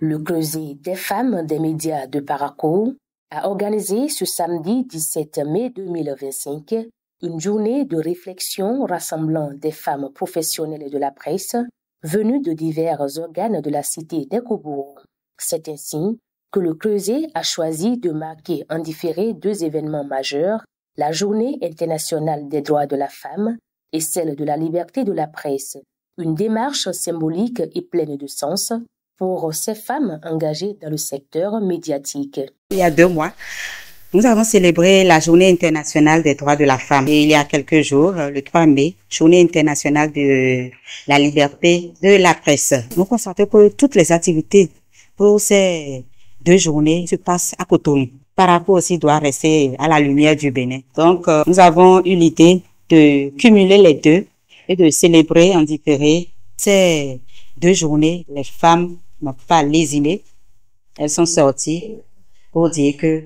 Le Creuset des femmes des médias de Parakou a organisé ce samedi 17 mai 2025 une journée de réflexion rassemblant des femmes professionnelles de la presse venues de divers organes de la cité d'Ekoubourg. C'est ainsi que le Creuset a choisi de marquer en différé deux événements majeurs, la Journée internationale des droits de la femme et celle de la liberté de la presse, une démarche symbolique et pleine de sens pour ces femmes engagées dans le secteur médiatique. Il y a 2 mois, nous avons célébré la Journée internationale des droits de la femme. Et il y a quelques jours, le 3 mai, Journée internationale de la liberté de la presse. Nous constatons que toutes les activités pour ces 2 journées se passent à Cotonou. Parakou aussi doit rester à la lumière du Bénin. Donc, nous avons eu l'idée de cumuler les deux et de célébrer en différé ces 2 journées. Les femmes n'ont pas lésiné. Elles sont sorties pour dire que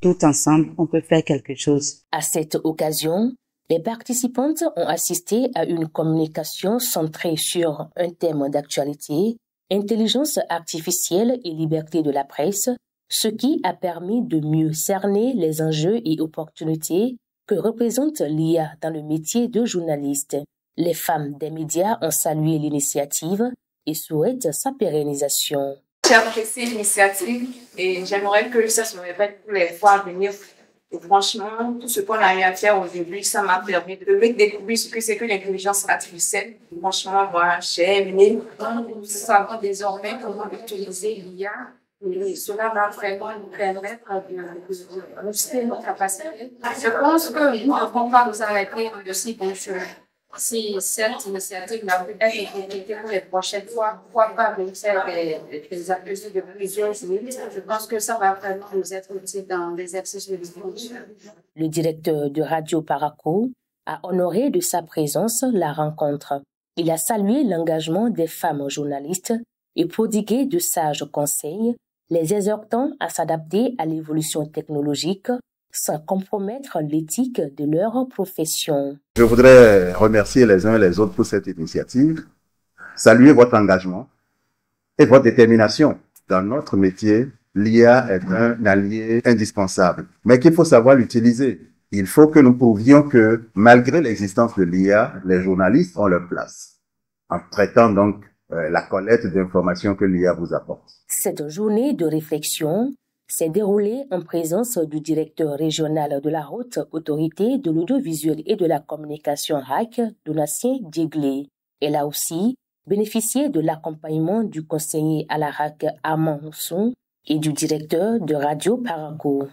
tout ensemble, on peut faire quelque chose. À cette occasion, les participantes ont assisté à une communication centrée sur un thème d'actualité, intelligence artificielle et liberté de la presse, ce qui a permis de mieux cerner les enjeux et opportunités que représente l'IA dans le métier de journaliste. Les femmes des médias ont salué l'initiative et souhaitent sa pérennisation. J'apprécie l'initiative et j'aimerais que ça se répète pour les fois à venir. Et franchement, tout ce qu'on a eu à faire aujourd'hui, ça m'a permis de découvrir ce que c'est que l'intelligence artificielle. Franchement, moi, j'ai aimé. Nous savons désormais comment utiliser l'IA. Et cela va vraiment nous permettre de booster nos capacités. Je pense que nous ne devons pas nous arrêter aussi pour si cette initiative n'a pu être implémentée pour les prochaines fois, pourquoi pas faire des ateliers de plusieurs jours. Je pense que ça va vraiment nous être utile dans l'exercice de discussion. Le directeur de Radio Parakou a honoré de sa présence la rencontre. Il a salué l'engagement des femmes journalistes et prodigué de sages conseils, les exhortant à s'adapter à l'évolution technologique sans compromettre l'éthique de leur profession. Je voudrais remercier les uns et les autres pour cette initiative, saluer votre engagement et votre détermination. Dans notre métier, l'IA est un allié indispensable, mais qu'il faut savoir l'utiliser. Il faut que nous prouvions que, malgré l'existence de l'IA, les journalistes ont leur place, en traitant donc la collecte d'informations que l'IA vous apporte. Cette journée de réflexion s'est déroulée en présence du directeur régional de la Haute Autorité de l'Audiovisuel et de la Communication RAC, Donatien Dieglé. Elle a aussi bénéficié de l'accompagnement du conseiller à la RAC Armand Mousson et du directeur de Radio Parakou.